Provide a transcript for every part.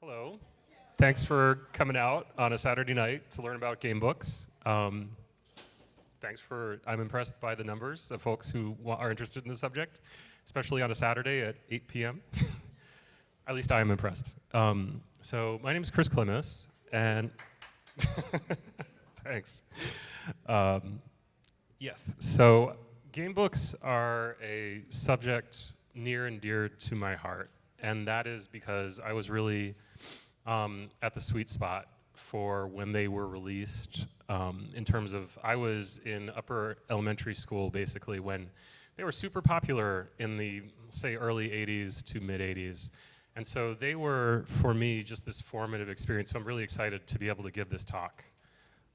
Hello. Thanks for coming out on a Saturday night to learn about Gamebooks. I'm impressed by the numbers of folks who are interested in the subject, especially on a Saturday at 8 p.m. At least I am impressed. So my name is Chris Clemis, and thanks. Yes, so Gamebooks are a subject near and dear to my heart, and that is because I was really at the sweet spot for when they were released in terms of, I was in upper elementary school basically when they were super popular in the, say, early 80s to mid 80s. And so they were, for me, just this formative experience, so I'm really excited to be able to give this talk.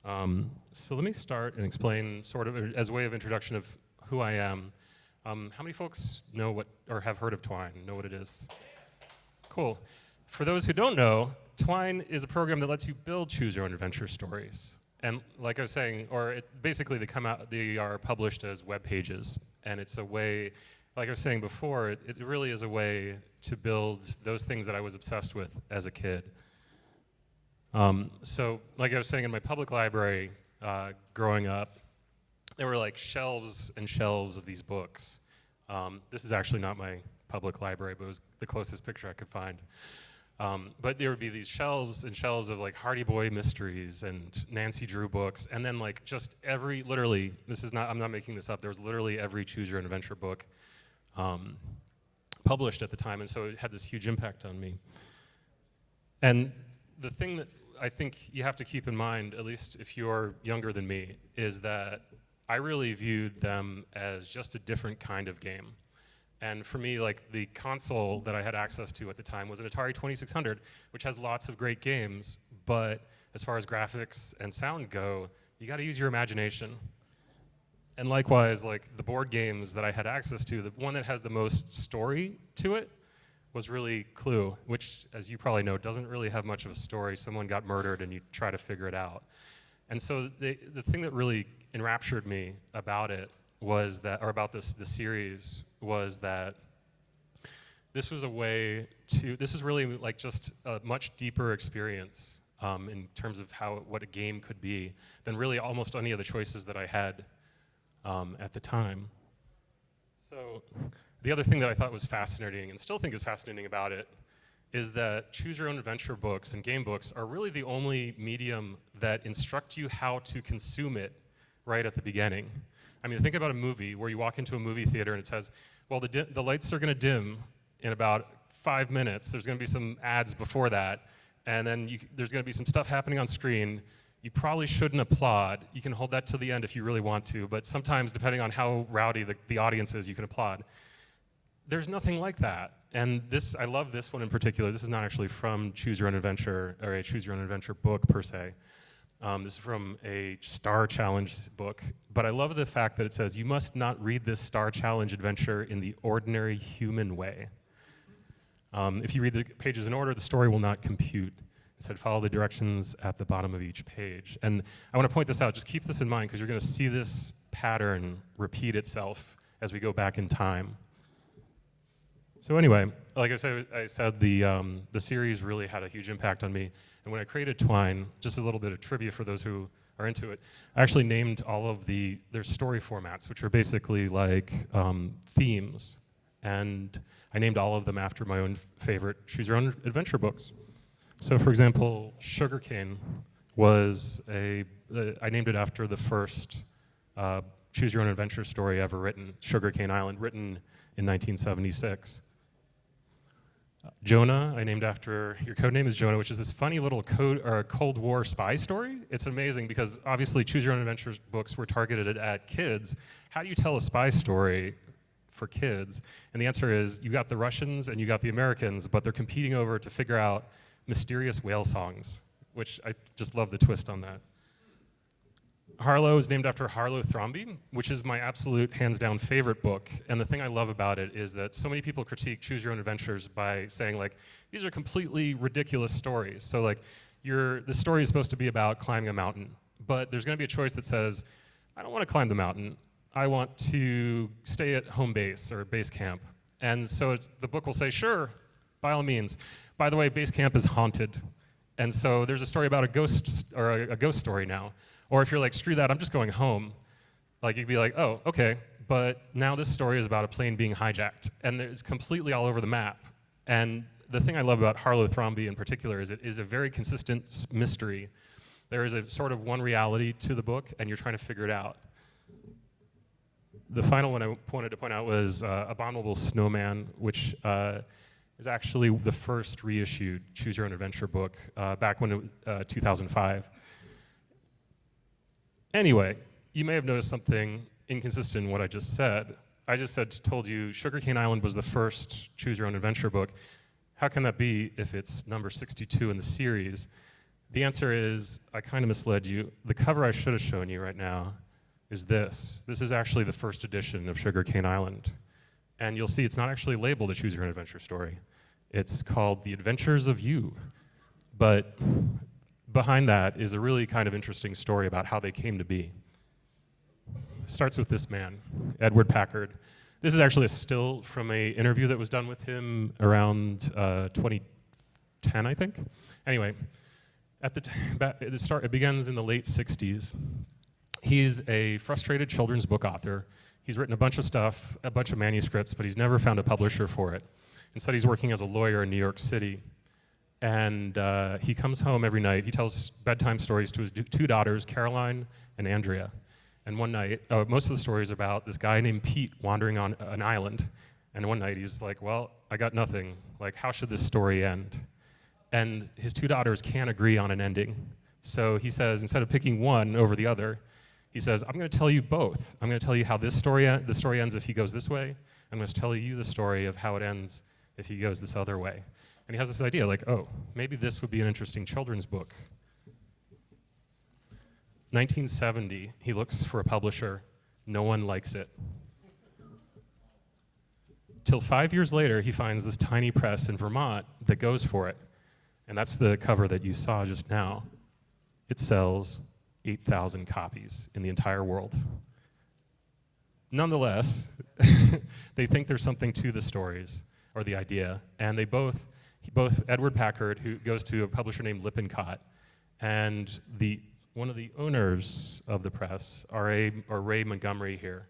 So let me start and explain, sort of as a way of introduction of who I am. How many folks know what, or have heard of Twine, know what it is? Cool. For those who don't know, Twine is a program that lets you build choose your own adventure stories. And like I was saying, basically they are published as web pages. And it's a way, like I was saying before, it really is a way to build those things that I was obsessed with as a kid. So like I was saying, in my public library growing up, there were like shelves and shelves of these books. This is actually not my public library, but it was the closest picture I could find. But there would be these shelves and shelves of like Hardy Boy mysteries and Nancy Drew books, and then like just literally, I'm not making this up, there was literally every choose your own adventure book published at the time, and so it had this huge impact on me. And the thing that I think you have to keep in mind, at least if you're younger than me, is that I really viewed them as just a different kind of game. And for me, like, the console that I had access to at the time was an Atari 2600, which has lots of great games, but as far as graphics and sound go, you gotta use your imagination. And likewise, like, the board games that I had access to, the one that has the most story to it was really Clue, which, as you probably know, doesn't really have much of a story. Someone got murdered and you try to figure it out. And so the thing that really enraptured me about it was that, or about the series, was that this was a way to, this is really like just a much deeper experience in terms of what a game could be than really almost any of the choices that I had at the time. So the other thing that I thought was fascinating, and still think is fascinating about it, is that choose your own adventure books and game books are really the only medium that instruct you how to consume it right at the beginning. I mean, think about a movie where you walk into a movie theater and it says, well, the lights are going to dim in about 5 minutes. There's going to be some ads before that, and then there's going to be some stuff happening on screen. You probably shouldn't applaud. You can hold that to the end if you really want to, but sometimes, depending on how rowdy the audience is, you can applaud. There's nothing like that. And I love this one in particular. This is not actually from Choose Your Own Adventure, or a Choose Your Own Adventure book per se. This is from a Star Challenge book, but I love the fact that it says, you must not read this Star Challenge adventure in the ordinary human way. If you read the pages in order, the story will not compute. Instead, follow the directions at the bottom of each page. And I want to point this out, just keep this in mind, because you're going to see this pattern repeat itself as we go back in time. So anyway, like I said, the series really had a huge impact on me. And when I created Twine, just a little bit of trivia for those who are into it, I actually named all of their story formats, which are basically like themes. And I named all of them after my own favorite choose your own adventure books. So for example, Sugarcane was I named it after the first choose your own adventure story ever written, Sugarcane Island, written in 1976. Jonah, I named after, your code name is Jonah, which is this funny little Cold War spy story. It's amazing because obviously Choose Your Own Adventure books were targeted at kids. How do you tell a spy story for kids? And the answer is, you got the Russians and you got the Americans, but they're competing over to figure out mysterious whale songs, which I just love the twist on that. Harlow is named after Harlow Thrombey, which is my absolute hands-down favorite book. And the thing I love about it is that so many people critique Choose Your Own Adventures by saying, like, these are completely ridiculous stories. So like, the story is supposed to be about climbing a mountain, but there's going to be a choice that says, I don't want to climb the mountain. I want to stay at home base or base camp. And so the book will say, sure, by all means. By the way, base camp is haunted. And so there's a story about a ghost, or a ghost story now. Or if you're like, screw that, I'm just going home. Like, you'd be like, oh, okay. But now this story is about a plane being hijacked. And it's completely all over the map. And the thing I love about Harlow Thromby in particular is it is a very consistent mystery. There is a sort of one reality to the book, and you're trying to figure it out. The final one I wanted to point out was Abominable Snowman, which is actually the first reissued Choose Your Own Adventure book back when 2005. Anyway, you may have noticed something inconsistent in what I just said. I just told you Sugarcane Island was the first Choose Your Own Adventure book. How can that be if it's number 62 in the series? The answer is, I kind of misled you. The cover I should have shown you right now is this. This is actually the first edition of Sugarcane Island. And you'll see it's not actually labeled a Choose Your Own Adventure story. It's called The Adventures of You. But behind that is a really kind of interesting story about how they came to be. Starts with this man, Edward Packard. This is actually a still from an interview that was done with him around 2010, I think. Anyway, at the start, it begins in the late 60s. He's a frustrated children's book author. He's written a bunch of stuff, a bunch of manuscripts, but he's never found a publisher for it. Instead, he's working as a lawyer in New York City. And he comes home every night. He tells bedtime stories to his two daughters, Caroline and Andrea. And one night, most of the stories are about this guy named Pete wandering on an island. And one night, he's like, well, I got nothing. Like, how should this story end? And his two daughters can't agree on an ending. So he says, instead of picking one over the other, he says, I'm going to tell you both. I'm going to tell you how the story ends if he goes this way. I'm going to tell you the story of how it ends if he goes this other way. And he has this idea, like, oh, maybe this would be an interesting children's book. 1970, he looks for a publisher. No one likes it. Till 5 years later, he finds this tiny press in Vermont that goes for it. And that's the cover that you saw just now. It sells 8,000 copies in the entire world. Nonetheless, they think there's something to the stories, or the idea, and both Edward Packard, who goes to a publisher named Lippincott, and one of the owners of the press, Ray Montgomery here,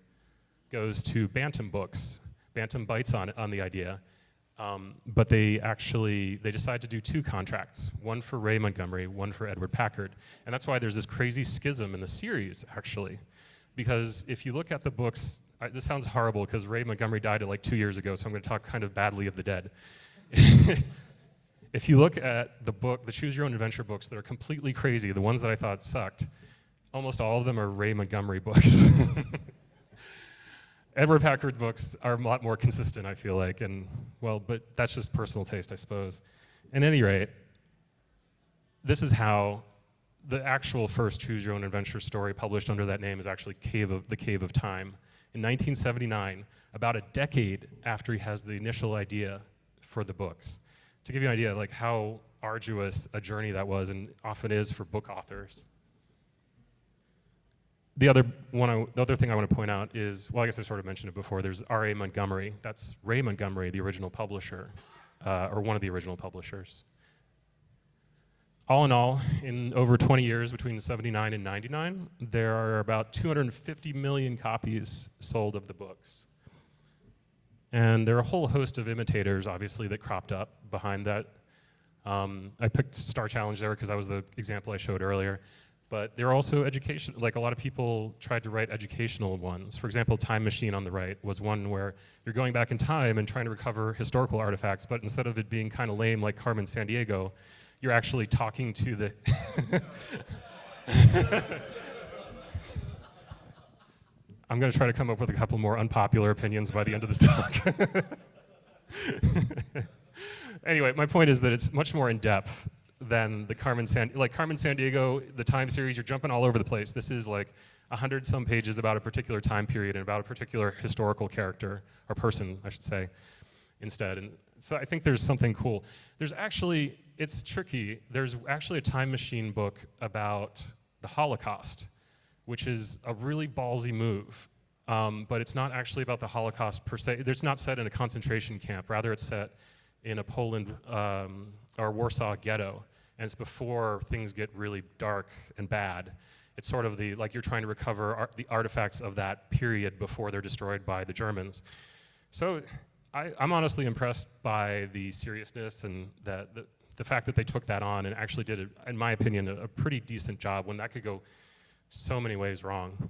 goes to Bantam Books. Bantam bites on the idea, but they decide to do two contracts, one for Ray Montgomery, one for Edward Packard. And that's why there's this crazy schism in the series, actually. Because if you look at the books, this sounds horrible because Ray Montgomery died like 2 years ago, so I'm going to talk kind of badly of the dead. If you look at the Choose Your Own Adventure books that are completely crazy, the ones that I thought sucked, almost all of them are Ray Montgomery books. Edward Packard books are a lot more consistent, I feel like, but that's just personal taste, I suppose. At any rate, this is how the actual first Choose Your Own Adventure story published under that name is actually The Cave of Time. In 1979, about a decade after he has the initial idea for the books. To give you an idea, like how arduous a journey that was and often is for book authors. The other thing I want to point out is, well, I guess I sort of mentioned it before, there's R.A. Montgomery. That's Ray Montgomery, the original publisher, or one of the original publishers. All in all, in over 20 years, between 79 and 99, there are about 250 million copies sold of the books. And there are a whole host of imitators, obviously, that cropped up behind that. I picked Star Challenge there because that was the example I showed earlier. But there are also education, like a lot of people tried to write educational ones. For example, Time Machine on the right was one where you're going back in time and trying to recover historical artifacts, but instead of it being kind of lame like Carmen Sandiego, you're actually talking to the... I'm going to try to come up with a couple more unpopular opinions by the end of this talk. Anyway, my point is that it's much more in-depth than the Carmen Sandiego, the Time series. You're jumping all over the place. This is like 100-some pages about a particular time period and about a particular historical character, or person, I should say, instead. And so I think there's something cool. It's tricky. There's actually a Time Machine book about the Holocaust, which is a really ballsy move. But it's not actually about the Holocaust per se. It's not set in a concentration camp. Rather, it's set in a Poland or Warsaw ghetto, and it's before things get really dark and bad. It's sort of like you're trying to recover the artifacts of that period before they're destroyed by the Germans. So I'm honestly impressed by the seriousness and the fact that they took that on and actually did, in my opinion, a pretty decent job when that could go so many ways wrong.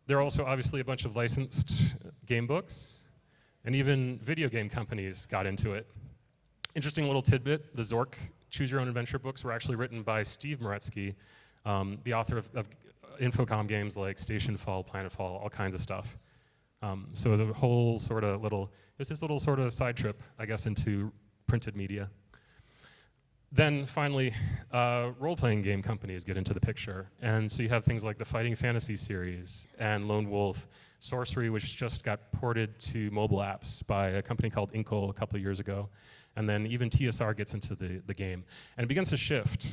There are also obviously a bunch of licensed game books, and even video game companies got into it. Interesting little tidbit, the Zork Choose Your Own Adventure books were actually written by Steve Moretsky, the author of Infocom games like Station Fall, Planetfall, all kinds of stuff. So it was a whole sort of this little sort of side trip, I guess, into printed media. Then finally, role-playing game companies get into the picture. And so you have things like the Fighting Fantasy series and Lone Wolf, Sorcery, which just got ported to mobile apps by a company called Inkle a couple of years ago. And then even TSR gets into the game. And it begins to shift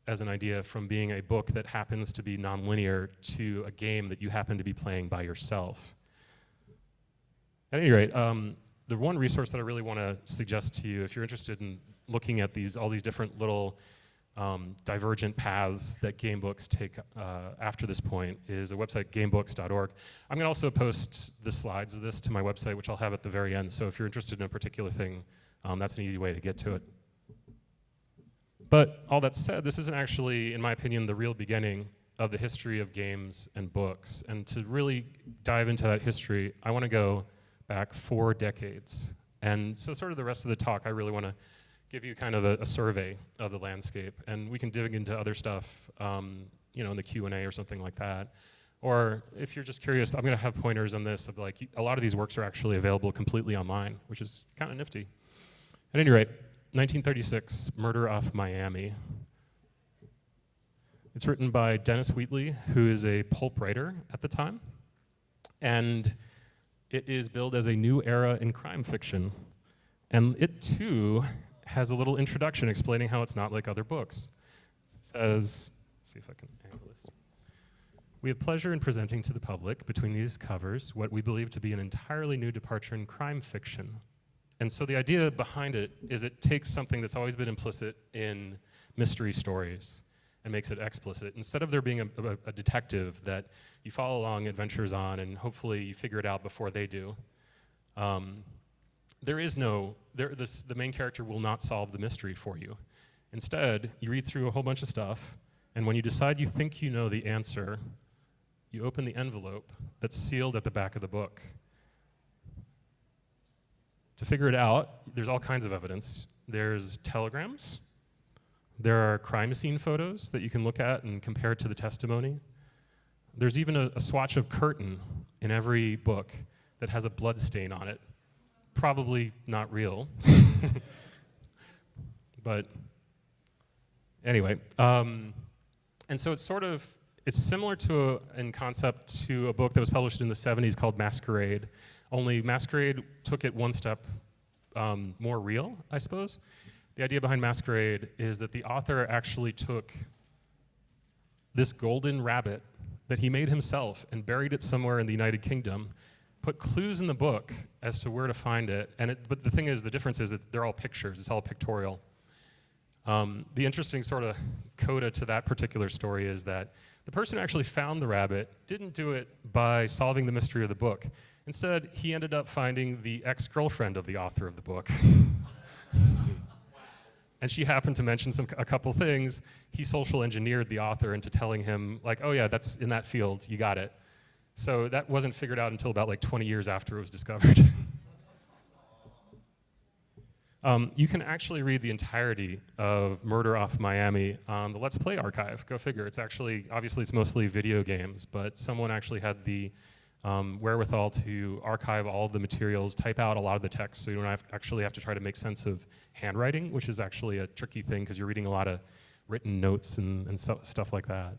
as an idea from being a book that happens to be nonlinear to a game that you happen to be playing by yourself. At any rate, the one resource that I really want to suggest to you, if you're interested in looking at all these different little divergent paths that Gamebooks take after this point, is a website, gamebooks.org. I'm going to also post the slides of this to my website, which I'll have at the very end. So if you're interested in a particular thing, that's an easy way to get to it. But all that said, this isn't actually, in my opinion, the real beginning of the history of games and books. And to really dive into that history, I want to go back 4 decades. And so sort of the rest of the talk, I really want to give you kind of a survey of the landscape. And we can dig into other stuff, you know, in the Q&A or something like that. Or if you're just curious, I'm going to have pointers on this of like, a lot of these works are actually available completely online, which is kind of nifty. At any rate, 1936, Murder Off Miami. It's written by Dennis Wheatley, who is a pulp writer at the time. And it is billed as a new era in crime fiction. And it, too, has a little introduction explaining how it's not like other books. It says, let's see if I can angle this. We have pleasure in presenting to the public, between these covers, what we believe to be an entirely new departure in crime fiction. And so the idea behind it is it takes something that's always been implicit in mystery stories and makes it explicit. Instead of there being a detective that you follow along adventures on and hopefully you figure it out before they do, there is no, the main character will not solve the mystery for you. Instead, you read through a whole bunch of stuff, and when you decide you think you know the answer, you open the envelope that's sealed at the back of the book. To figure it out, there's all kinds of evidence. There's telegrams. There are crime scene photos that you can look at and compare to the testimony. There's even a swatch of curtain in every book that has a blood stain on it. Probably not real. But anyway, and so it's sort of, it's similar to, in concept, to a book that was published in the 70s called Masquerade, only Masquerade took it one step more real, I suppose. The idea behind Masquerade is that the author actually took this golden rabbit that he made himself and buried it somewhere in the United Kingdom, put clues in the book as to where to find it, but the thing is, the difference is that they're all pictures, it's all pictorial. The interesting sort of coda to that particular story is that the person who actually found the rabbit didn't do it by solving the mystery of the book. Instead, he ended up finding the ex-girlfriend of the author of the book. And she happened to mention a couple things. He social engineered the author into telling him, like, oh yeah, that's in that field, you got it. So that wasn't figured out until about like 20 years after it was discovered. You can actually read the entirety of Murder Off Miami on the Let's Play archive. Go figure. It's actually, obviously it's mostly video games, but someone actually had the wherewithal to archive all of the materials, type out a lot of the text, so you don't actually have to try to make sense of handwriting, which is actually a tricky thing because you're reading a lot of written notes and stuff like that.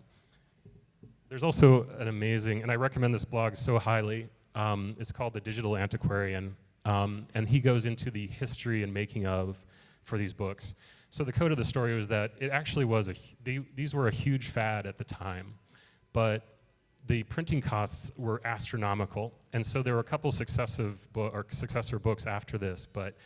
There's also an amazing, and I recommend this blog so highly, it's called The Digital Antiquarian, and he goes into the history and making of for these books. So the code of the story was that it actually was, these were a huge fad at the time, but the printing costs were astronomical, and so there were a couple successor books after this, but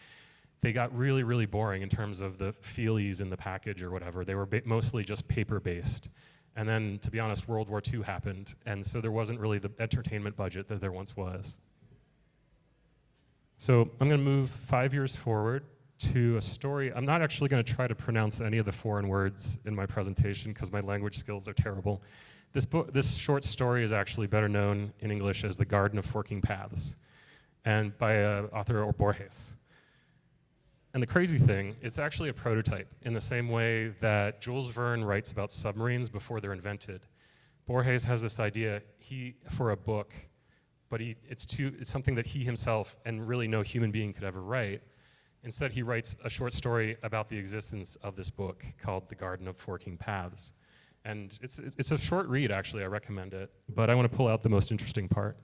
they got really, really boring in terms of the feelies in the package or whatever. They were mostly just paper-based. And then, to be honest, World War II happened, and so there wasn't really the entertainment budget that there once was. So I'm going to move 5 years forward to a story. I'm not actually going to try to pronounce any of the foreign words in my presentation because my language skills are terrible. This short story is actually better known in English as The Garden of Forking Paths, and by author Borges. And the crazy thing, it's actually a prototype in the same way that Jules Verne writes about submarines before they're invented. Borges has this idea for a book, but it's something that he himself and really no human being could ever write. Instead, he writes a short story about the existence of this book called The Garden of Forking Paths. And it's a short read, actually, I recommend it, but I want to pull out the most interesting part.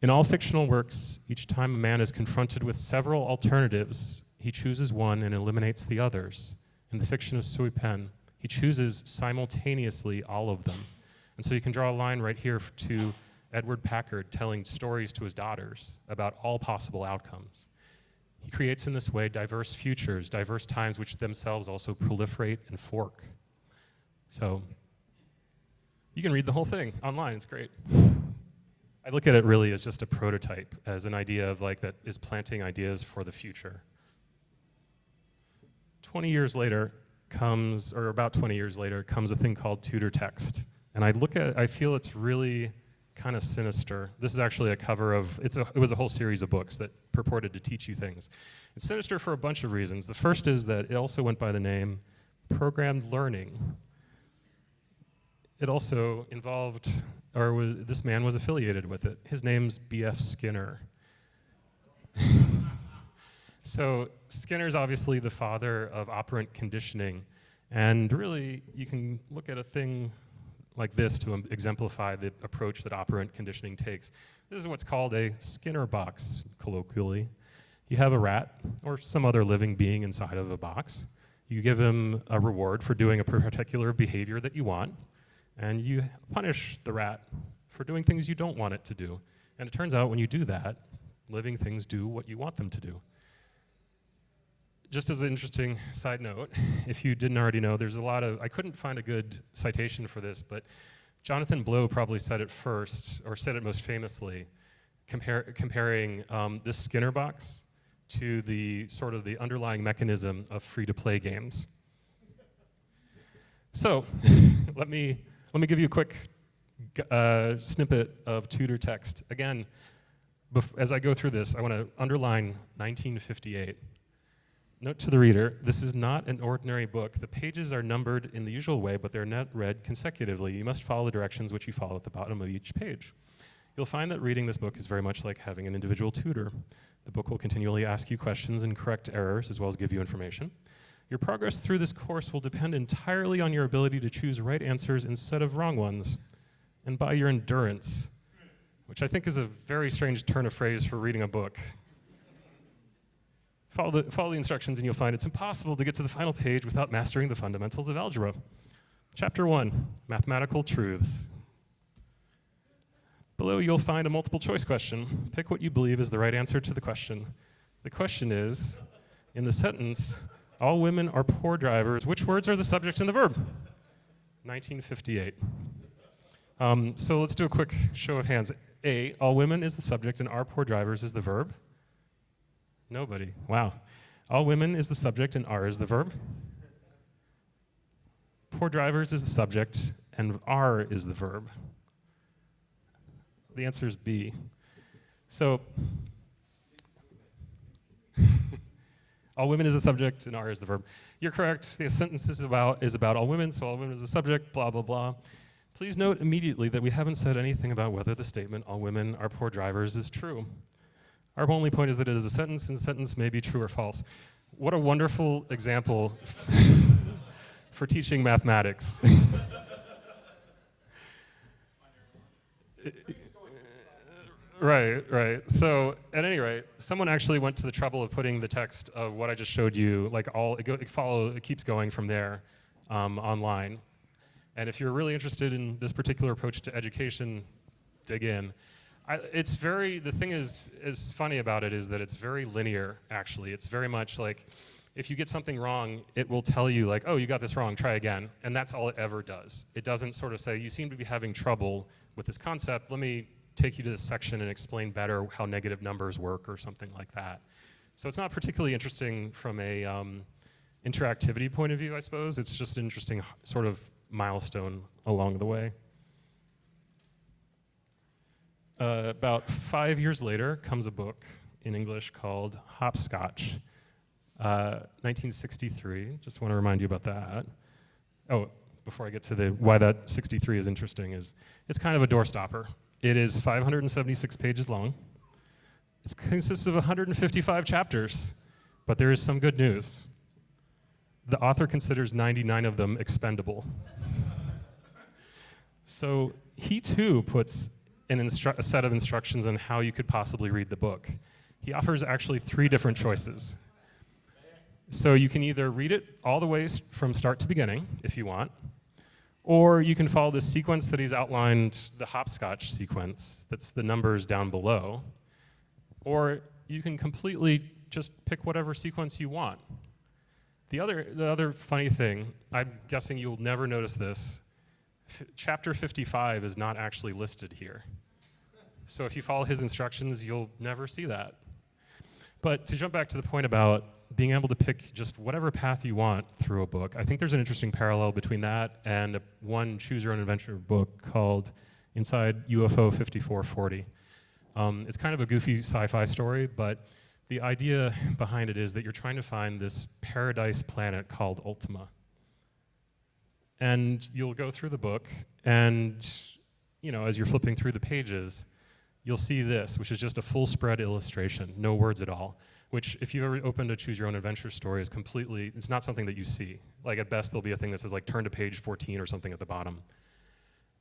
In all fictional works, each time a man is confronted with several alternatives, he chooses one and eliminates the others. In the fiction of Sui Pen, he chooses simultaneously all of them. And so you can draw a line right here to Edward Packard telling stories to his daughters about all possible outcomes. He creates in this way diverse futures, diverse times which themselves also proliferate and fork. So you can read the whole thing online, it's great. I look at it really as just a prototype, as an idea of that is planting ideas for the future. 20 years later about 20 years later, comes a thing called tutor text. And I feel it's really kind of sinister. This is actually a cover of, it was a whole series of books that purported to teach you things. It's sinister for a bunch of reasons. The first is that it also went by the name Programmed Learning. It also involved, this man was affiliated with it. His name's B.F. Skinner. So Skinner's obviously the father of operant conditioning, and really you can look at a thing like this to exemplify the approach that operant conditioning takes. This is what's called a Skinner box, colloquially. You have a rat or some other living being inside of a box. You give him a reward for doing a particular behavior that you want, and you punish the rat for doing things you don't want it to do. And it turns out when you do that, living things do what you want them to do. Just as an interesting side note, if you didn't already know, there's I couldn't find a good citation for this, but Jonathan Blow probably said it first, or said it most famously, comparing this Skinner box to the underlying mechanism of free-to-play games. So, let me give you a quick snippet of tutor text. Again, as I go through this, I want to underline 1958. Note to the reader, this is not an ordinary book. The pages are numbered in the usual way, but they're not read consecutively. You must follow the directions which you follow at the bottom of each page. You'll find that reading this book is very much like having an individual tutor. The book will continually ask you questions and correct errors, as well as give you information. Your progress through this course will depend entirely on your ability to choose right answers instead of wrong ones, and by your endurance, which I think is a very strange turn of phrase for reading a book. Follow the instructions and you'll find it's impossible to get to the final page without mastering the fundamentals of algebra. Chapter 1, Mathematical Truths. Below you'll find a multiple choice question. Pick what you believe is the right answer to the question. The question is, in the sentence, all women are poor drivers, which words are the subject and the verb? 1958. So let's do a quick show of hands. A, all women is the subject and are poor drivers is the verb. Nobody. Wow. All women is the subject and are is the verb. Poor drivers is the subject and are is the verb. The answer is B. So, all women is the subject and are is the verb. You're correct. The sentence is about all women, so all women is the subject, blah, blah, blah. Please note immediately that we haven't said anything about whether the statement all women are poor drivers is true. Our only point is that it is a sentence, and the sentence may be true or false. What a wonderful example for teaching mathematics. Right. So, at any rate, someone actually went to the trouble of putting the text of what I just showed you, it keeps going from there online. And if you're really interested in this particular approach to education, dig in. The thing is funny about it is that it's very linear, actually. It's very much like, if you get something wrong, it will tell you like, oh, you got this wrong, try again. And that's all it ever does. It doesn't sort of say, you seem to be having trouble with this concept, let me take you to this section and explain better how negative numbers work or something like that. So it's not particularly interesting from a interactivity point of view, I suppose. It's just an interesting sort of milestone along the way. About 5 years later comes a book in English called Hopscotch, 1963. Just want to remind you about that. Oh, before I get to why that 63 is interesting, is it's kind of a doorstopper. It is 576 pages long. It consists of 155 chapters, but there is some good news. The author considers 99 of them expendable. So he too puts a set of instructions on how you could possibly read the book. He offers actually 3 different choices. So you can either read it all the way from start to beginning, if you want, or you can follow the sequence that he's outlined, the hopscotch sequence, that's the numbers down below, or you can completely just pick whatever sequence you want. The other funny thing, I'm guessing you'll never notice this, chapter 55 is not actually listed here. So if you follow his instructions, you'll never see that. But to jump back to the point about being able to pick just whatever path you want through a book, I think there's an interesting parallel between that and one Choose Your Own Adventure book called Inside UFO 5440. It's kind of a goofy sci-fi story, but the idea behind it is that you're trying to find this paradise planet called Ultima. And you'll go through the book, and as you're flipping through the pages, you'll see this, which is just a full spread illustration, no words at all, which if you've ever opened a Choose Your Own Adventure story it's not something that you see. Like at best, there'll be a thing that says like turn to page 14 or something at the bottom.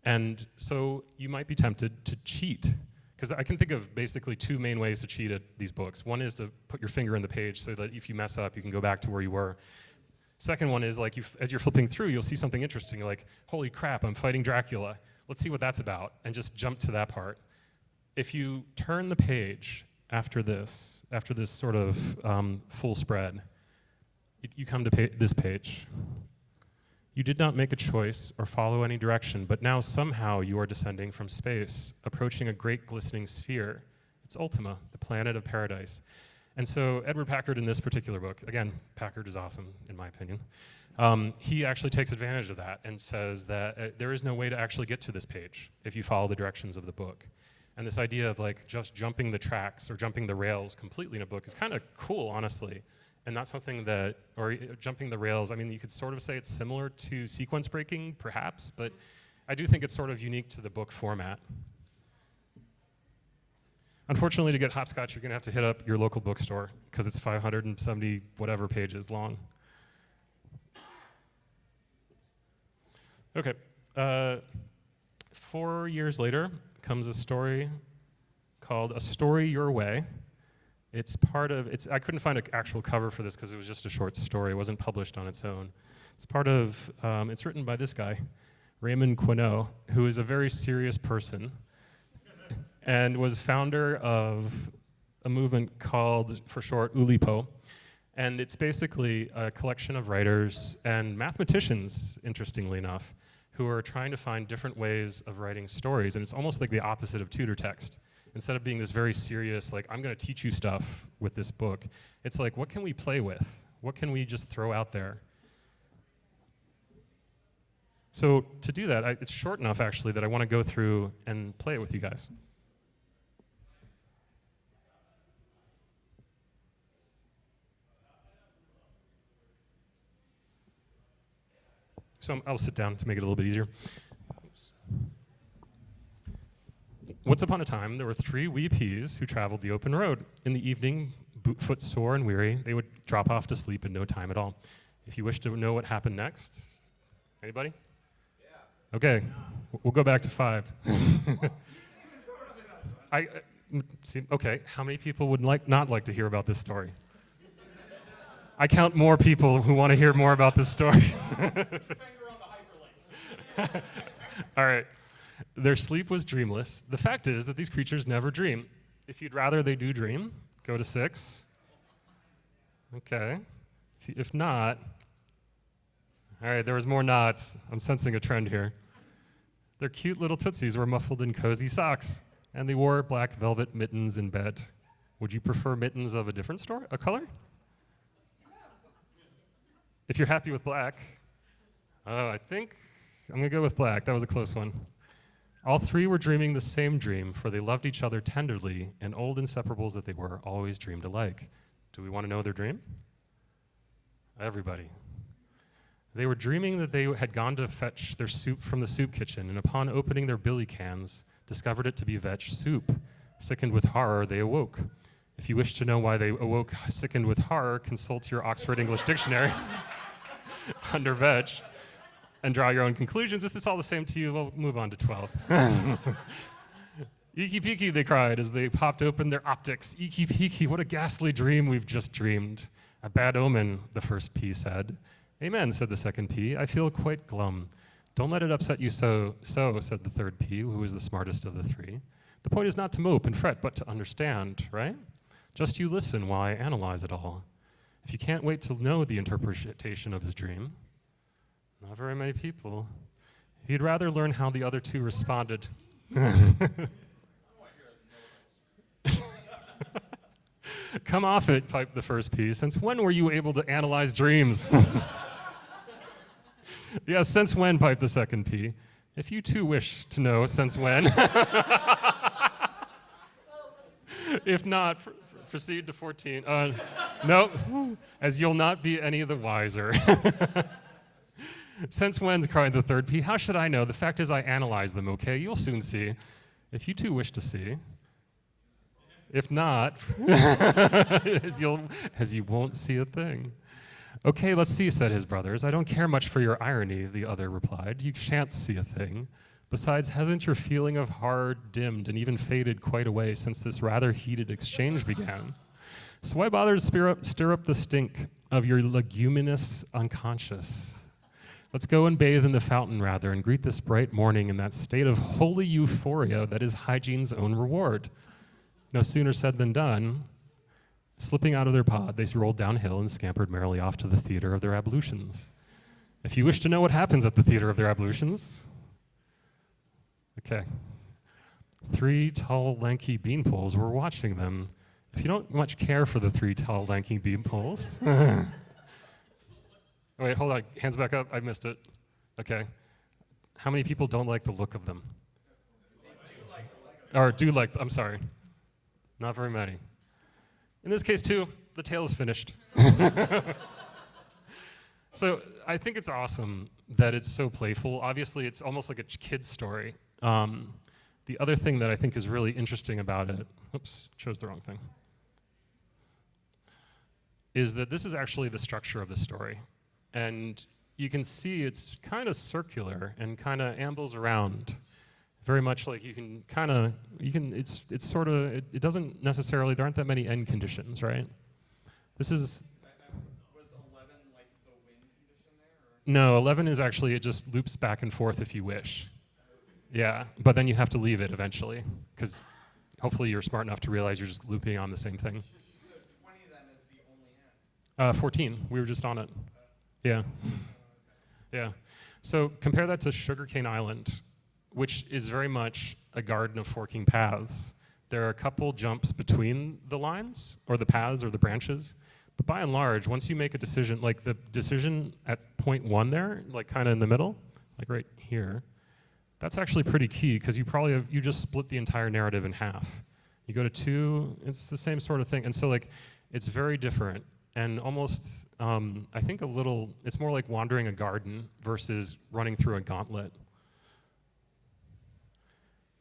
And so you might be tempted to cheat, because I can think of basically 2 main ways to cheat at these books. One is to put your finger in the page so that if you mess up, you can go back to where you were. Second one is like as you're flipping through, you'll see something interesting. You're like, holy crap, I'm fighting Dracula. Let's see what that's about, and just jump to that part. If you turn the page after this sort of full spread, you come to this page. You did not make a choice or follow any direction, but now somehow you are descending from space, approaching a great glistening sphere. It's Ultima, the planet of paradise. And so Edward Packard in this particular book, again, Packard is awesome in my opinion, he actually takes advantage of that and says that there is no way to actually get to this page if you follow the directions of the book. And this idea of like just jumping the tracks or jumping the rails completely in a book is kind of cool, honestly, and not something that, or jumping the rails, I mean, you could sort of say it's similar to sequence breaking, perhaps, but I do think it's sort of unique to the book format. Unfortunately, to get Hopscotch, you're going to have to hit up your local bookstore because it's 570 whatever pages long. Okay. 4 years later comes a story called A Story Your Way. I couldn't find an actual cover for this because it was just a short story. It wasn't published on its own. It's written by this guy, Raymond Queneau, who is a very serious person and was founder of a movement called, for short, Oulipo. And it's basically a collection of writers and mathematicians, interestingly enough, who are trying to find different ways of writing stories. And it's almost like the opposite of tutor text. Instead of being this very serious, like, I'm going to teach you stuff with this book, it's like, what can we play with? What can we just throw out there? So to do that, it's short enough, actually, that I want to go through and play it with you guys. So I'll sit down to make it a little bit easier. Once upon a time, there were 3 wee peas who traveled the open road. In the evening, footsore and weary, they would drop off to sleep in no time at all. If you wish to know what happened next, anybody? Yeah. Okay, we'll go back to 5. Okay, how many people would not like to hear about this story? I count more people who want to hear more about this story. Finger on the hyperlink. All right. Their sleep was dreamless. The fact is that these creatures never dream. If you'd rather they do dream, go to 6. Okay. If not, all right, there was more nods. I'm sensing a trend here. Their cute little tootsies were muffled in cozy socks, and they wore black velvet mittens in bed. Would you prefer mittens of a different color? If you're happy with black, I think I'm gonna go with black. That was a close one. All 3 were dreaming the same dream, for they loved each other tenderly, and old inseparables that they were, always dreamed alike. Do we want to know their dream? Everybody. They were dreaming that they had gone to fetch their soup from the soup kitchen, and upon opening their billy cans, discovered it to be vetch soup. Sickened with horror, they awoke. If you wish to know why they awoke sickened with horror, consult your Oxford English Dictionary under veg and draw your own conclusions. If it's all the same to you, we'll move on to 12. Eeky peeky, they cried as they popped open their optics. Eeky peeky, what a ghastly dream we've just dreamed. A bad omen, the first P said. Amen, said the second P. I feel quite glum. Don't let it upset you so, said the third P, who was the smartest of the 3. The point is not to mope and fret, but to understand, right? Just you listen while I analyze it all. If you can't wait to know the interpretation of his dream, not very many people. If you'd rather learn how the other 2 responded. Come off it, piped the first P. Since when were you able to analyze dreams? Yes, since when, piped the second P. If you too wish to know since when. If not, proceed to 14. No, as you'll not be any the wiser. Since when, cried the third P. How should I know? The fact is I analyze them, okay? You'll soon see. If you too wish to see. If not, as you won't see a thing. Okay, let's see, said his brothers. I don't care much for your irony, the other replied. You shan't see a thing. Besides, hasn't your feeling of horror dimmed and even faded quite away since this rather heated exchange began? So why bother to stir up the stink of your leguminous unconscious? Let's go and bathe in the fountain, rather, and greet this bright morning in that state of holy euphoria that is hygiene's own reward. No sooner said than done. Slipping out of their pod, they rolled downhill and scampered merrily off to the theater of their ablutions. If you wish to know what happens at the theater of their ablutions, okay. 3 tall, lanky beanpoles were watching them. If you don't much care for the 3 tall, lanky beanpoles. Wait, hold on, hands back up, I missed it. Okay. How many people don't like the look of them? Or do like, I'm sorry. Not very many. In this case, too, the tale is finished. So I think it's awesome that it's so playful. Obviously, it's almost like a kid's story. The other thing that I think is really interesting about it, oops, chose the wrong thing, is that this is actually the structure of the story. And you can see it's kind of circular and kind of ambles around. Very much like it's sort of, it doesn't necessarily, there aren't that many end conditions, right? This is... Was 11 like the win condition there? Or? No, 11 is actually, it just loops back and forth if you wish. Yeah, but then you have to leave it eventually, because hopefully you're smart enough to realize you're just looping on the same thing. So 20 then is the only end? 14, we were just on it. Yeah. Yeah. So compare that to Sugarcane Island, which is very much a garden of forking paths. There are a couple jumps between the lines, or the paths, or the branches. But by and large, once you make a decision, like the decision at point 1 there, like kind of in the middle, like right here, that's actually pretty key, because you just split the entire narrative in half. You go to 2, it's the same sort of thing. And so like, it's very different. And almost, I think it's more like wandering a garden versus running through a gauntlet.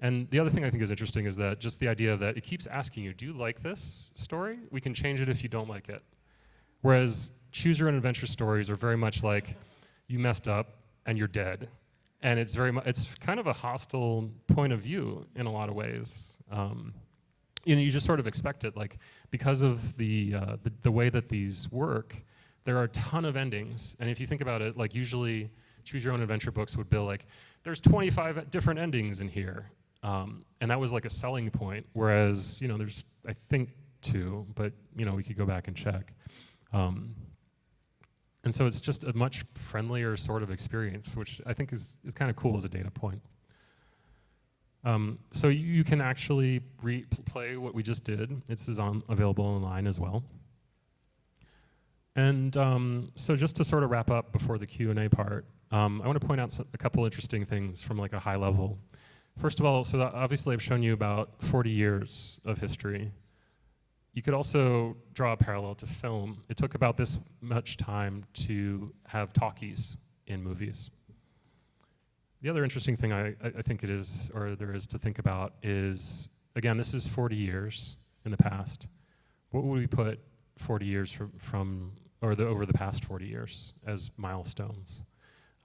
And the other thing I think is interesting is that just the idea that it keeps asking you, do you like this story? We can change it if you don't like it. Whereas choose your own adventure stories are very much like, you messed up and you're dead. And it's kind of a hostile point of view in a lot of ways. You just sort of expect it, like, because of the way that these work, there are a ton of endings. And if you think about it, like usually choose your own adventure books would be like, there's 25 different endings in here. And that was like a selling point, whereas, there's, I think, 2, but, we could go back and check. And so it's just a much friendlier sort of experience, which I think is kind of cool as a data point. So you can actually play what we just did. This is available online as well. And so just to sort of wrap up before the Q&A part, I want to point out a couple interesting things from like a high level. First of all, so obviously I've shown you about 40 years of history. You could also draw a parallel to film. It took about this much time to have talkies in movies. The other interesting thing I think it is, or there is to think about is, again, this is 40 years in the past. What would we put 40 years over the past 40 years as milestones?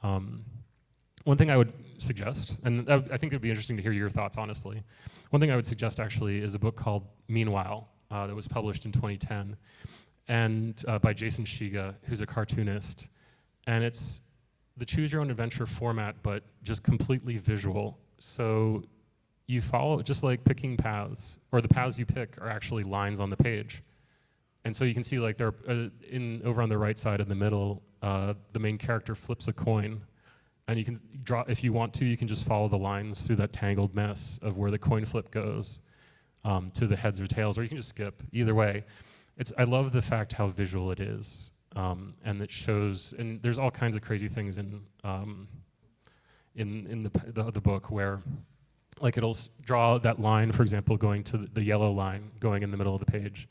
One thing I would suggest, and I think it would be interesting to hear your thoughts, honestly. One thing I would suggest, actually, is a book called Meanwhile, that was published in 2010, and by Jason Shiga, who's a cartoonist. And it's the choose your own adventure format, but just completely visual. So you follow, just like picking paths, or the paths you pick are actually lines on the page. And so you can see, like, they're over on the right side in the middle, the main character flips a coin. And you can draw, if you want to, you can just follow the lines through that tangled mess of where the coin flip goes to the heads or tails, or you can just skip. Either way, I love the fact how visual it is, and it shows. And there's all kinds of crazy things in the book where, like, it'll draw that line, for example, going to the yellow line going in the middle of the page,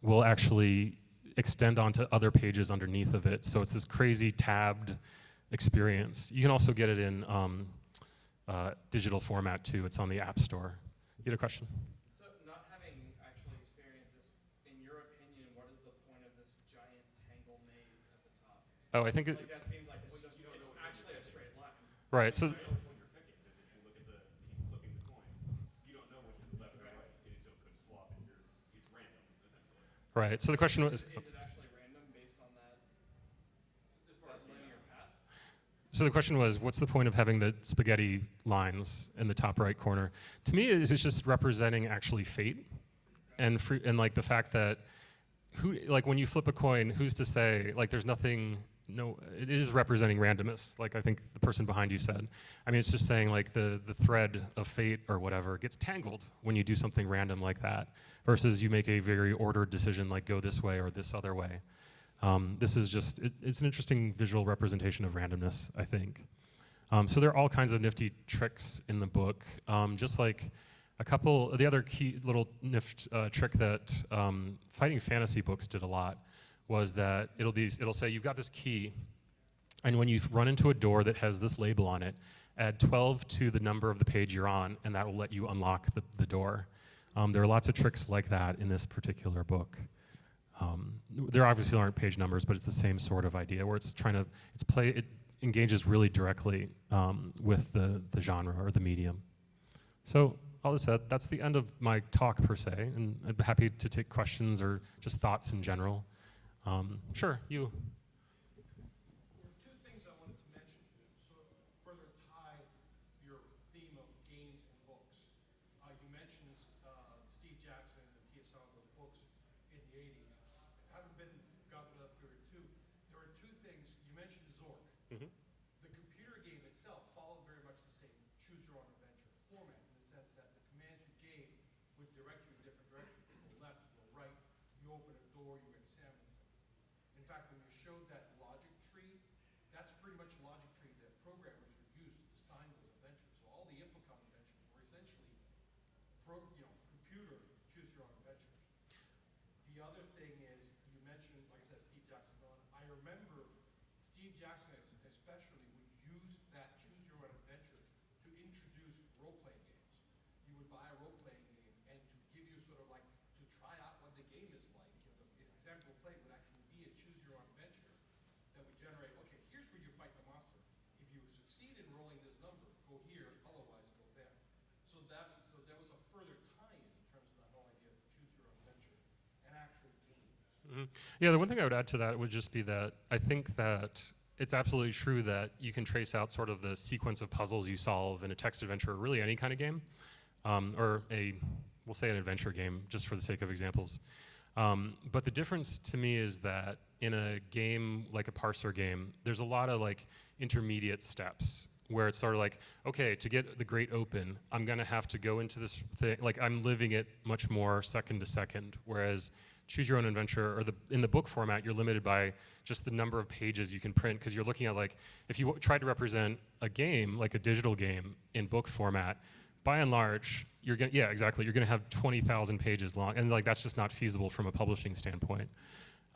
will actually extend onto other pages underneath of it. So it's this crazy tabbed experience. You can also get it in digital format too. It's on the App Store. You had a question? So not having actually experienced this, in your opinion, what is the point of this giant tangle maze at the top? Oh, I think it, Like that seems like it's just, it's actually a straight line. right. So What you're picking, because if you look at he's flipping the coin, you don't know which is left or right, so it could swap, and it's random, essentially. right. So the question was. Is it actually random based on that linear path? So the question was, what's the point of having the spaghetti lines in the top right corner? To me, it's just representing actually fate, and like the fact that when you flip a coin, who's to say? Like, there's nothing. No, it is representing randomness. Like I think the person behind you said. I mean, it's just saying like the thread of fate or whatever gets tangled when you do something random like that, versus you make a very ordered decision like go this way or this other way. This is just, it's an interesting visual representation of randomness, I think. So there are all kinds of nifty tricks in the book. Just like the other key little trick that fighting fantasy books did a lot was that it'll say you've got this key, and when you run into a door that has this label on it, add 12 to the number of the page you're on, and that will let you unlock the door. There are lots of tricks like that in this particular book. There obviously aren't page numbers, but it's the same sort of idea where it engages really directly with the genre or the medium. So all this said, that's the end of my talk per se, and I'd be happy to take questions or just thoughts in general. Sure, you. There are two things I wanted to mention to sort of further tie your theme of games and books. You mentioned Steve Jackson and Tia Sando's books in the 80s. Having been governor of that period too, there are two things. You mentioned Zork. Mm-hmm. The computer game itself followed very much the same choose your own adventure format in the sense that the commands you gave would direct you in different directions. You go left, you go right, you open a door, you examine something. In fact, when you showed that logic tree, that's pretty much a logic tree that programmers would use to design those adventures. So all the Infocom adventures were essentially computer choose your own adventures. The other thing is, you mentioned, like I said, Steve Jackson. I remember Steve Jackson especially would use that choose your own adventure to introduce role-playing games. You would buy a role-playing game, and to give you sort of like, to try out what the game is like, the example play would actually be a choose your own adventure that would generate, okay, here's where you fight the monster. If you succeed in rolling this number, go here, otherwise go there. So there was a further tie-in terms of that whole idea of choose your own adventure and actual games. Mm-hmm. Yeah, the one thing I would add to that would just be that I think that it's absolutely true that you can trace out sort of the sequence of puzzles you solve in a text adventure, or really any kind of game, or we'll say an adventure game, just for the sake of examples. But the difference to me is that in a game like a parser game, there's a lot of like intermediate steps where it's sort of like, okay, to get the great open, I'm gonna have to go into this thing, like I'm living it much more second to second, whereas choose your own adventure, or in the book format, you're limited by just the number of pages you can print, because you're looking at like, if you tried to represent a game, like a digital game in book format, by and large, you're gonna, yeah, exactly, you're gonna have 20,000 pages long, and like that's just not feasible from a publishing standpoint.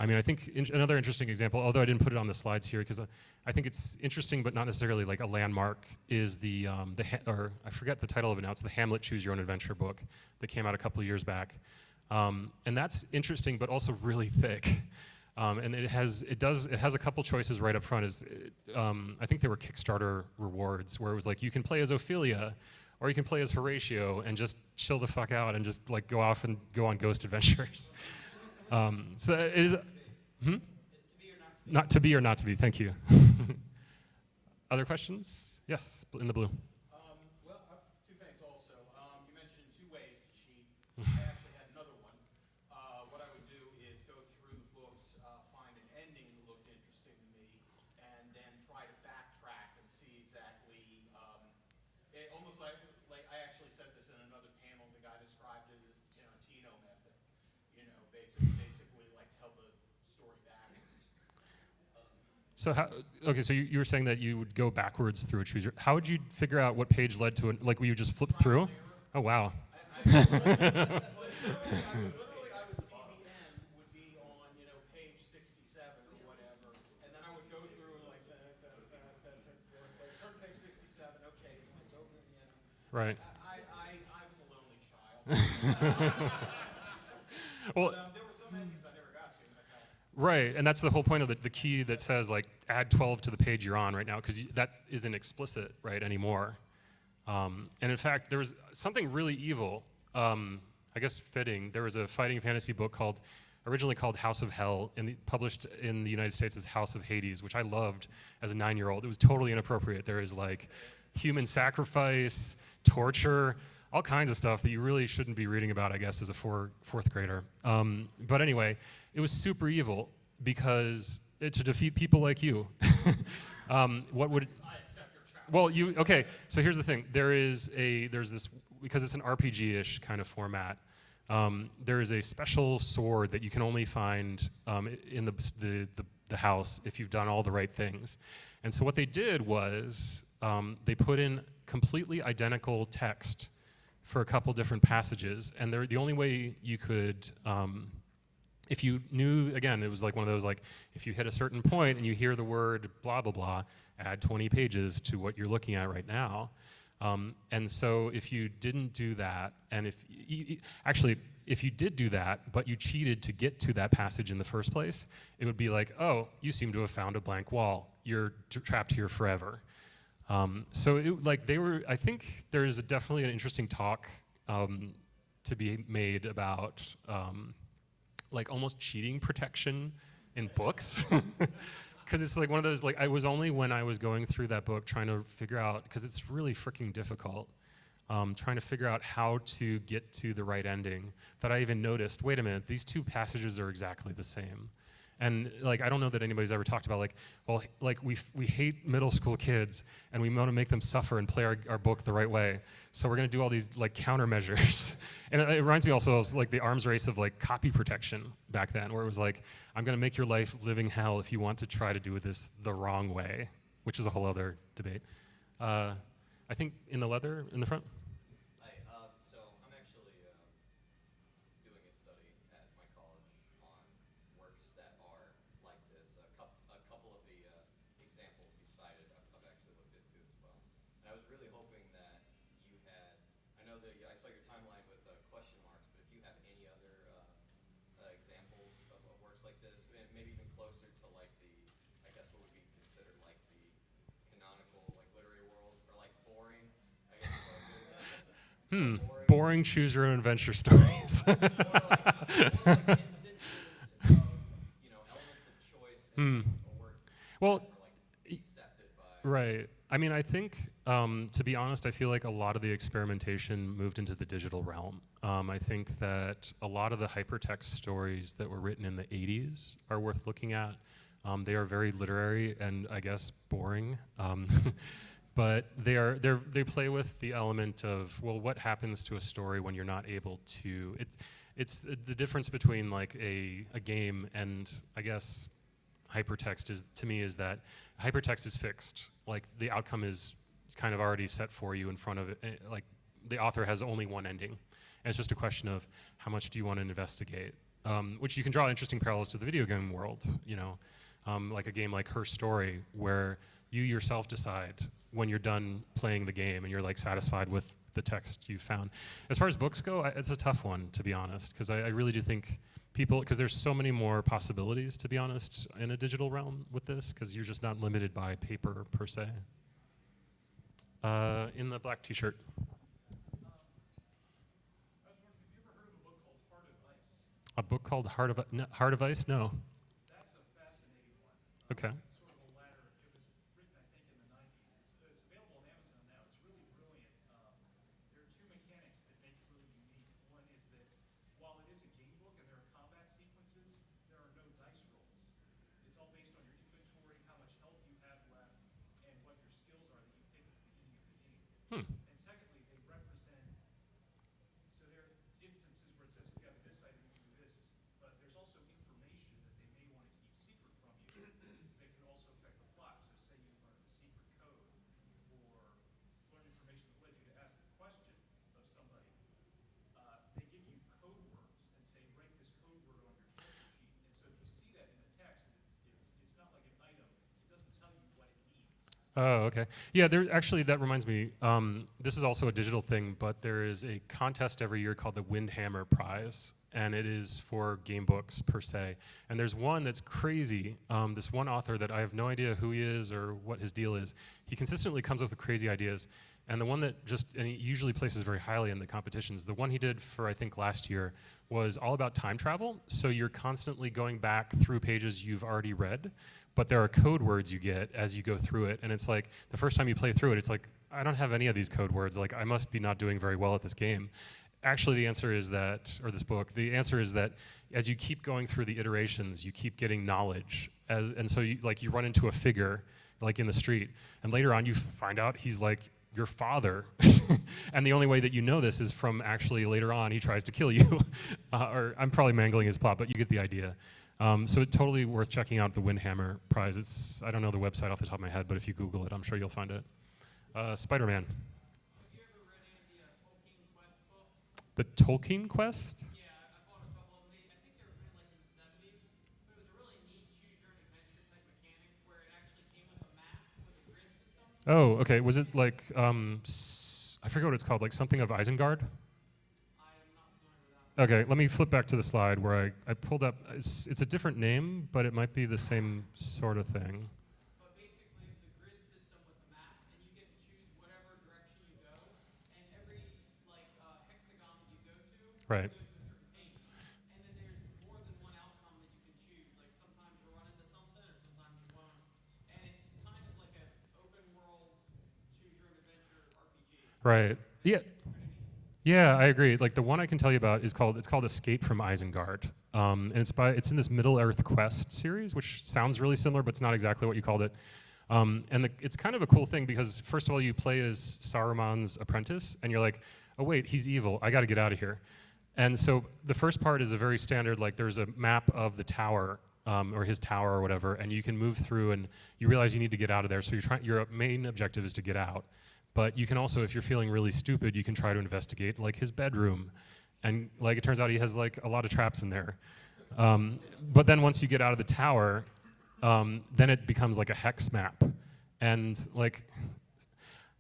I mean, I think another interesting example, although I didn't put it on the slides here, because I think it's interesting, but not necessarily like a landmark, is or I forget the title of it now, it's the Hamlet Choose Your Own Adventure book that came out a couple of years back. And that's interesting, but also really thick. And it has a couple choices right up front. I think they were Kickstarter rewards, where it was like, you can play as Ophelia, or you can play as Horatio and just chill the fuck out and just like go off and go on ghost adventures. So it is. Not to be or not to be. Thank you. Other questions? Yes, in the blue. Well, two things also. You mentioned two ways to cheat. I actually had another one. What I would do is go through the books, find an ending that looked interesting to me, and then try to backtrack and see exactly. Almost like I actually said this in another panel. The guy described it as the Tarantino method. You know, basically like tell the story backwards. So okay, so you were saying that you would go backwards through a chooser. How would you figure out what page led to like will you just flip through? Oh wow. Literally, I would see the end would be on, you know, page 67 or whatever, and then I would go through like turn page 67. Okay, it's over in the end. Right. I was a lonely child. Well, There were some endings I never got to. That's how. right, and that's the whole point of the key that says like add 12 to the page you're on right now, because that isn't explicit right anymore. And in fact, there was something really evil, I guess fitting. There was a fighting fantasy book originally called House of Hell, published in the United States as House of Hades, which I loved as a 9-year-old. It was totally inappropriate. There is like human sacrifice, torture, all kinds of stuff that you really shouldn't be reading about, I guess, as a fourth grader. But anyway, it was super evil because to defeat people like you, what would... Well, okay, so here's the thing. There's this, because it's an RPG-ish kind of format, there is a special sword that you can only find in the house if you've done all the right things. And so what they did was they put in completely identical text for a couple different passages, and the only way you could, if you knew, again, it was like one of those, like, if you hit a certain point and you hear the word blah, blah, blah, add 20 pages to what you're looking at right now. And so if you didn't do that, and if you did do that, but you cheated to get to that passage in the first place, it would be like, oh, you seem to have found a blank wall. You're trapped here forever. So I think there is definitely an interesting talk to be made about like almost cheating protection in books. Because it's like one of those, like, I was only when I was going through that book trying to figure out, because it's really freaking difficult, trying to figure out how to get to the right ending, that I even noticed, wait a minute, these two passages are exactly the same. And like, I don't know that anybody's ever talked about like, well, like we hate middle school kids and we want to make them suffer and play our book the right way. So we're going to do all these like countermeasures. And it reminds me also of like the arms race of like copy protection back then, where it was like, I'm going to make your life living hell if you want to try to do this the wrong way, which is a whole other debate. I think in the leather in the front. Hi, so I'm actually doing a study at my college on works that are like this. A couple of the examples you cited, I've actually looked into as well. And I was really hoping that you had, I know that I saw your timeline with question marks, but if you have any other examples of works like this, maybe even closer to like I guess what would be considered like the canonical, like literary world, or like boring, I guess. Boring choose your own adventure stories. More like instances of, you know, elements of choice in a work Well, that are like Right. I mean, I think, to be honest, I feel like a lot of the experimentation moved into the digital realm. I think that a lot of the hypertext stories that were written in the 80s are worth looking at. They are very literary and, I guess, boring. But they play with the element of, well, what happens to a story when you're not able to, it's the difference between like a game and, I guess, hypertext is, to me, is that hypertext is fixed. Like the outcome is kind of already set for you in front of it. Like the author has only one ending. And it's just a question of how much do you want to investigate, which you can draw interesting parallels to the video game world, you know, like a game like Her Story, where you yourself decide when you're done playing the game and you're like satisfied with the text you found. As far as books go, it's a tough one, to be honest, because I really do think people, because there's so many more possibilities, to be honest, in a digital realm with this, because you're just not limited by paper per se. In the black t-shirt. I was wondering, have you ever heard of a book called Heart of Ice? A book called Heart of Ice? No. That's a fascinating one. Okay. Sort of a ladder. It was written, I think, in the 90s. It's available on Amazon now. It's really brilliant. There are two mechanics that make it really unique. One is that while it is a game book and there are combat sequences, there are no dice rolls. It's all based on your inventory, how much health you have left, and what your skills are that you pick at the beginning of the game. Hmm. And secondly, they represent, so there are instances where it says if you have this item, you do this, but there's also information that they may want to keep secret from you that can also affect the plot. So say you learned a secret code or learned information that led you to ask the question of somebody. They give you code words and say, write this code word on your character sheet. And so if you see that in the text, it's not like an item. It doesn't tell you what it means. Oh, okay. Yeah, there actually, that reminds me, this is also a digital thing, but there is a contest every year called the Windhammer Prize, and it is for game books per se. And there's one that's crazy, this one author that I have no idea who he is or what his deal is. He consistently comes up with crazy ideas. And the one that and he usually places very highly in the competitions, the one he did for, I think, last year was all about time travel. So you're constantly going back through pages you've already read, but there are code words you get as you go through it. And it's like, the first time you play through it, it's like, I don't have any of these code words. Like, I must be not doing very well at this game. Actually, the answer is that, or this book, the answer is that as you keep going through the iterations, you keep getting knowledge. And so you run into a figure, like in the street, and later on you find out he's like your father. And the only way that you know this is from actually later on he tries to kill you. Or I'm probably mangling his plot, but you get the idea. So it's totally worth checking out the Windhammer Prize. I don't know the website off the top of my head, but if you Google it, I'm sure you'll find it. Spider-Man. Have you ever read any of the Tolkien Quest books? The Tolkien Quest? Yeah, I bought a couple of them. I think they were written like in the 70s, but it was a really neat choose-your-own-adventure type mechanic where it actually came with a map with a grid system. Oh, okay. Was it like, I forget what it's called, like something of Isengard? I am not familiar with that one. Okay, let me flip back to the slide where I pulled up, it's a different name, but it might be the same sort of thing. But basically, it's a grid system with a map, and you get to choose whatever direction you go, and every hexagon that you go to, Right. you go to a certain page. And then there's more than one outcome that you can choose. Like sometimes you'll run into something, or sometimes you won't. And it's kind of like an open world, choose your own adventure RPG. Right. Yeah. Pretty neat. Yeah, I agree. Like the one I can tell you about is called Escape from Isengard, and it's in this Middle Earth Quest series, which sounds really similar, but it's not exactly what you called it. And it's kind of a cool thing because first of all, you play as Saruman's apprentice, and you're like, oh wait, he's evil. I got to get out of here. And so the first part is a very standard, like there's a map of the tower, or his tower or whatever, and you can move through, and you realize you need to get out of there. So your main objective is to get out. But you can also, if you're feeling really stupid, you can try to investigate like his bedroom. And like it turns out he has like a lot of traps in there. But then once you get out of the tower, then it becomes like a hex map. And like,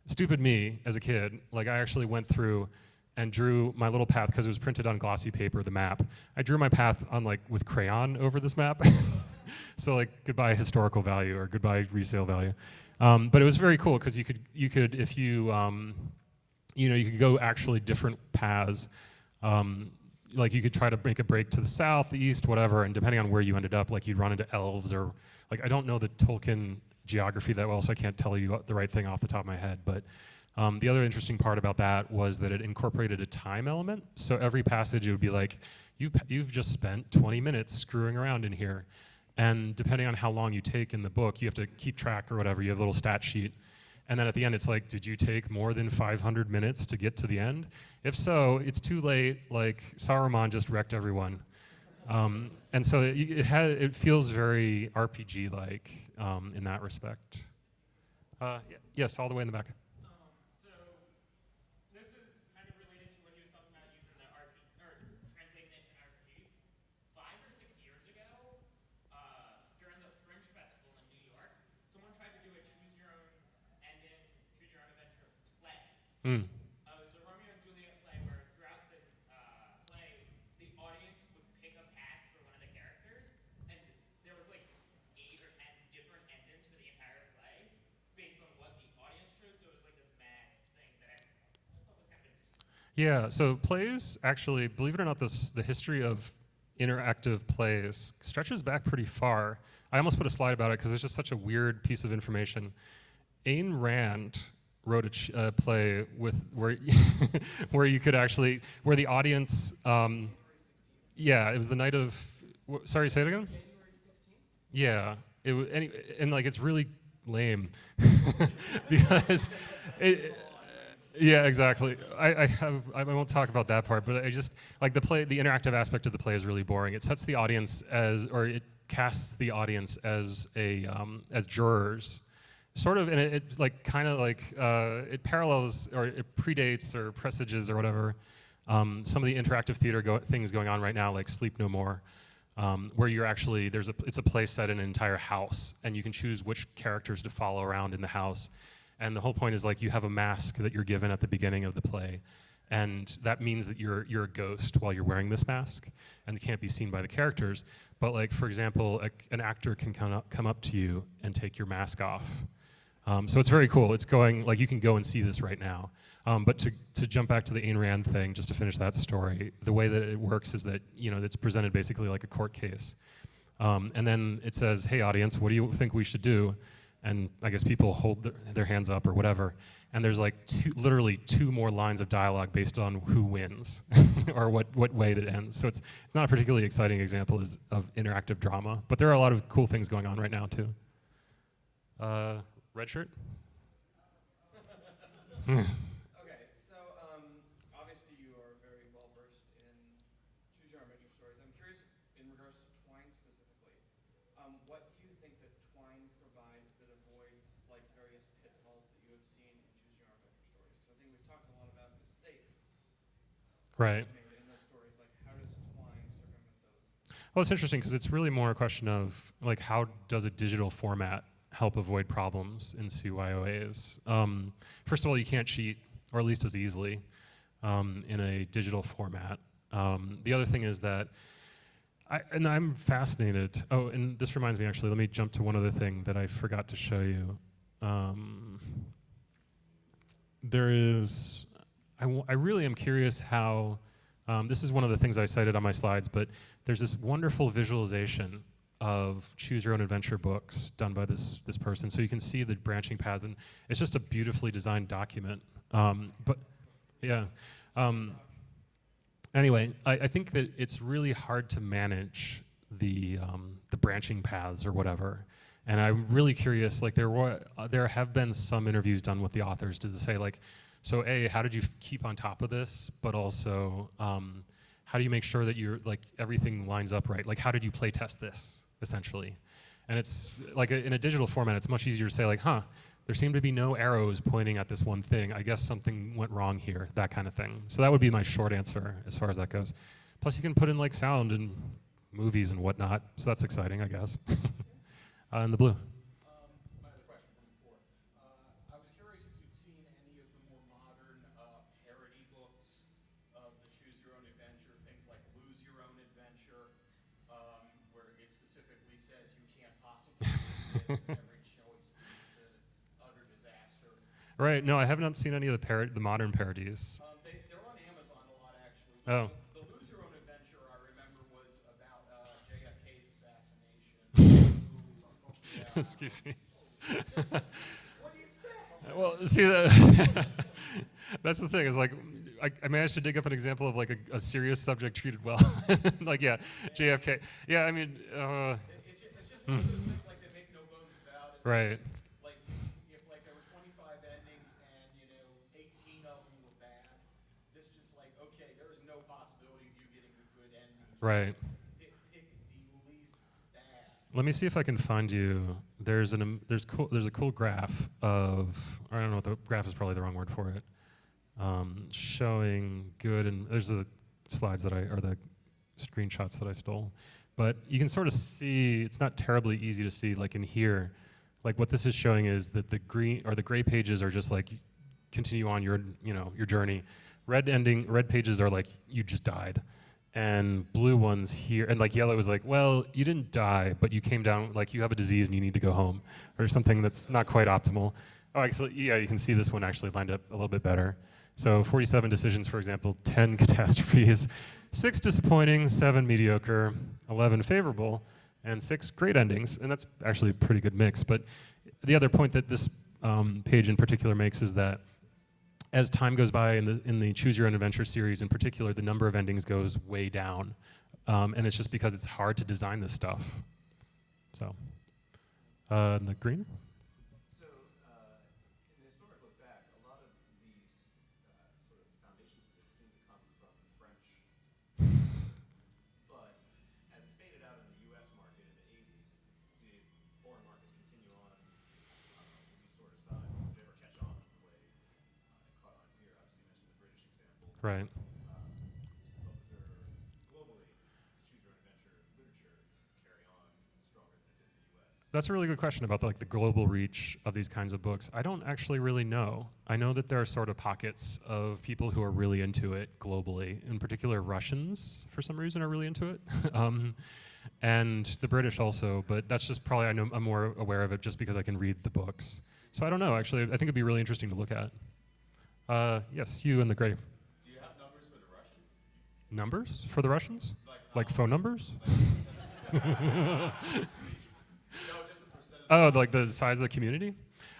stupid me as a kid, like I actually went through and drew my little path because it was printed on glossy paper, the map. I drew my path on like with crayon over this map. So like goodbye historical value or goodbye resale value. But it was very cool because you could if you you could go actually different paths. Like you could try to make a break to the south, the east, whatever, and depending on where you ended up, like you'd run into elves or like I don't know the Tolkien geography that well, so I can't tell you the right thing off the top of my head. But the other interesting part about that was that it incorporated a time element. So every passage, it would be like, you've just spent 20 minutes screwing around in here. And depending on how long you take in the book, you have to keep track or whatever. You have a little stat sheet. And then at the end, it's like, did you take more than 500 minutes to get to the end? If so, it's too late. Like, Saruman just wrecked everyone. And so it feels very RPG-like in that respect. Yes, all the way in the back. So this is kind of related to what he was talking about using the RPG, or translating it into an RPG. 5 or 6 years ago, during the Fringe Festival in New York, someone tried to do a choose your own ending, choose your own adventure play. Mm. It was a Romeo and Juliet play where throughout the play, the audience would pick a path for one of the characters, and there was like 8 or 10 different endings for the entire play based on what the audience chose. So it was like this mass thing that I just thought was kind of interesting. Yeah, so plays, actually, believe it or not, the history of interactive plays stretches back pretty far. I almost put a slide about it because it's just such a weird piece of information. Ayn Rand wrote a play where where you could actually, where the audience, yeah, it was the night of, sorry, say it again? January 16th? Yeah, and like it's really lame because yeah, exactly. I won't talk about that part, but I just like the interactive aspect of the play is really boring. It sets the audience it casts the audience as as jurors, sort of, and it like kind of like it parallels or it predates or presages or whatever some of the interactive theater things going on right now, like Sleep No More. Where you're actually, it's a play set in an entire house, and you can choose which characters to follow around in the house. And the whole point is like you have a mask that you're given at the beginning of the play, and that means that you're a ghost while you're wearing this mask, and it can't be seen by the characters. But like, for example, an actor can come up to you and take your mask off. So it's very cool. It's going, like you can go and see this right now. But to jump back to the Ayn Rand thing, just to finish that story, the way that it works is that, it's presented basically like a court case. And then it says, hey audience, what do you think we should do? And I guess people hold their hands up or whatever. And there's like literally two more lines of dialogue based on who wins or what way that ends. So it's not a particularly exciting example of interactive drama, but there are a lot of cool things going on right now too. Red shirt? Okay, so obviously you are very well versed in choose your own adventure stories. I'm curious in regards to Twine specifically. What do you think that Twine provides that avoids like various pitfalls that you have seen in choose your own adventure stories? Because I think we've talked a lot about mistakes Right. made in those stories. Like how does Twine circumvent those? Well, it's interesting because it's really more a question of like how does a digital format help avoid problems in CYOAs. First of all, you can't cheat, or at least as easily, in a digital format. The other thing is that, I'm fascinated. Oh, and this reminds me actually, let me jump to one other thing that I forgot to show you. There is, I really am curious how, this is one of the things I cited on my slides, but there's this wonderful visualization of choose your own adventure books done by this person. So you can see the branching paths, and it's just a beautifully designed document. But yeah. Anyway, I think that it's really hard to manage the branching paths or whatever. And I'm really curious, like there have been some interviews done with the authors to say like, so A, how did you keep on top of this? But also, how do you make sure that you're like everything lines up right? Like how did you play test this? Essentially. And it's like in a digital format, it's much easier to say like, there seem to be no arrows pointing at this one thing. I guess something went wrong here, that kind of thing. So that would be my short answer as far as that goes. Plus you can put in like sound and movies and whatnot. So that's exciting, I guess. In the blue. My other question from before. I was curious if you'd seen any of the more modern parody books of the Choose Your Own Adventure, things like Lose Your Own Adventure, where it specifically says you can't possibly do this, every choice leads to utter disaster. Right, no, I have not seen any of the modern parodies. They're on Amazon a lot, actually. Oh. The Lose Your Own Adventure, I remember, was about JFK's assassination. Yeah. Excuse me. What do you expect? Well, see, that's the thing. Is like, I managed to dig up an example of like a serious subject treated well. Like, yeah, JFK. Yeah, I mean, It's just one of those things like they make no bones about it. right. Like if like there were 25 endings and 18 of them were bad, this just like okay, there is no possibility of you getting a good ending. Just Right. pick the least bad. Let me see if I can find you. There's a cool graph of, or I don't know what the graph is probably the wrong word for it. Showing good, and there's the slides that or the screenshots that I stole. But you can sort of see, it's not terribly easy to see, like in here, like what this is showing is that the green or the gray pages are just like continue on your journey. Red pages are like you just died. And blue ones here, and like yellow is like, well, you didn't die, but you came down, like you have a disease and you need to go home, or something that's not quite optimal. Oh, actually, yeah, you can see this one actually lined up a little bit better. So 47 decisions, for example, 10 catastrophes, 6 disappointing, 7 mediocre, 11 favorable, and 6 great endings. And that's actually a pretty good mix. But the other point that this page in particular makes is that as time goes by in the Choose Your Own Adventure series in particular, the number of endings goes way down. And it's just because it's hard to design this stuff. So, the green? So, in the historic look back, a lot of these sort of foundations of this seem to come from French. But as it faded out in the U.S. market in the 80s, the foreign markets continue on with these sort of styles. Did they ever catch on the way it caught on here? Obviously, you mentioned the British example. Right. But was there globally Choose Your Own Adventure literature carry on stronger than it did in the U.S.? That's a really good question about the global reach of these kinds of books. I don't actually really know. I know that there are sort of pockets of people who are really into it globally. In particular, Russians, for some reason, are really into it. And the British also, but that's just probably, I'm more aware of it just because I can read the books. So I don't know, actually. I think it'd be really interesting to look at. Yes, you in the gray. Do you have numbers for the Russians? Numbers for the Russians? Like phone numbers? No, just a percentage. Oh, like the size of the community?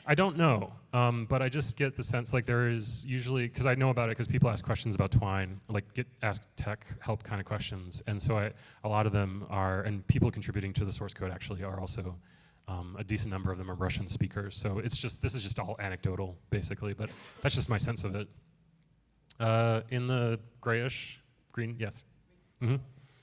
I don't know, but I just get the sense like there is usually, because I know about it because people ask questions about Twine, like ask tech help kind of questions, and so a lot of them are, and people contributing to the source code actually are also, a decent number of them are Russian speakers, so this is just all anecdotal basically, but that's just my sense of it. In the grayish, green, yes. Mm-hmm.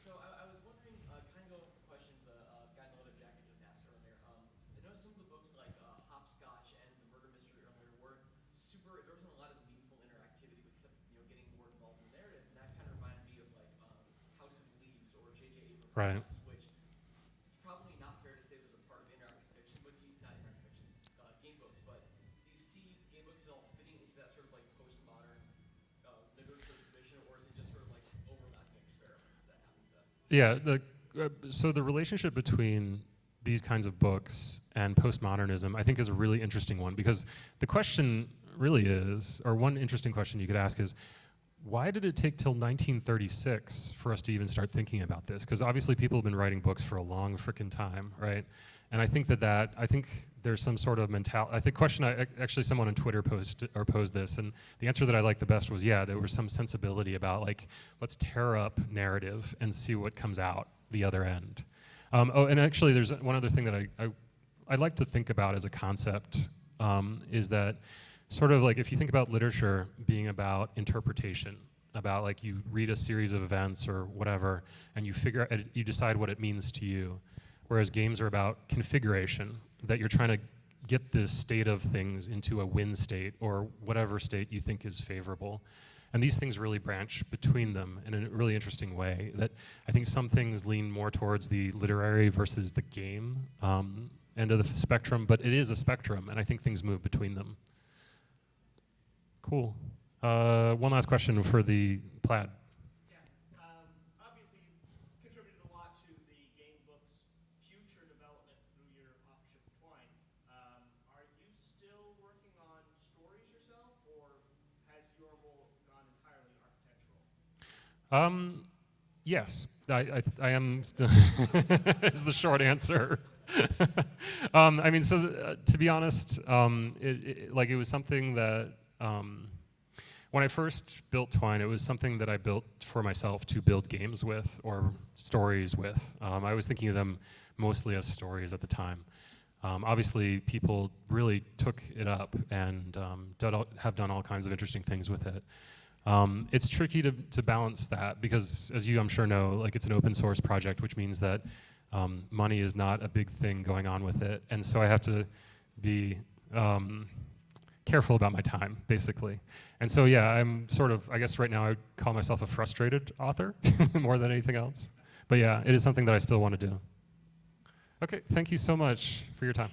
So I was wondering, kind of going with the question the guy in the leather jacket just asked earlier. I know some of the books like Hopscotch and the Murder Mystery earlier were super. There wasn't a lot of meaningful interactivity, except getting more involved in the narrative, and that kind of reminded me of like House of Leaves or J.J. Abrams' Right. books, which it's probably not fair to say was a part of interactive fiction, but not interactive fiction, Gamebooks. But do you see Gamebooks at all fitting into that sort of like postmodern literature tradition, or is it just sort of like overlapping experiments that happens at? Yeah, so the relationship between these kinds of books and postmodernism, I think, is a really interesting one, because the question really is, or one interesting question you could ask is, why did it take till 1936 for us to even start thinking about this? Because obviously people have been writing books for a long frickin' time, right? And I think I think there's some sort of mentality. I think actually someone on Twitter posed this, and the answer that I liked the best was, yeah, there was some sensibility about like, let's tear up narrative and see what comes out the other end. Oh, and actually there's one other thing that I like to think about as a concept, is that sort of like if you think about literature being about interpretation, about like you read a series of events or whatever, and you decide what it means to you. Whereas games are about configuration, that you're trying to get this state of things into a win state or whatever state you think is favorable. And these things really branch between them in a really interesting way, that I think some things lean more towards the literary versus the game end of the spectrum, but it is a spectrum, and I think things move between them. Cool. One last question for the plaid. Obviously, you contributed a lot to the Gamebooks' future development through your authorship of Twine. Are you still working on stories yourself, or has your role gone entirely architectural? Yes, I am still is the short answer. I mean, so to be honest, it was something that when I first built Twine, it was something that I built for myself to build games with or stories with. I was thinking of them mostly as stories at the time. Obviously, people really took it up and have done all kinds of interesting things with it. It's tricky to balance that because, as you I'm sure know, like it's an open source project, which means that money is not a big thing going on with it, and so I have to be careful about my time, basically. And so yeah, I'm sort of, I guess right now I would call myself a frustrated author more than anything else. But yeah, it is something that I still want to do. Okay, thank you so much for your time.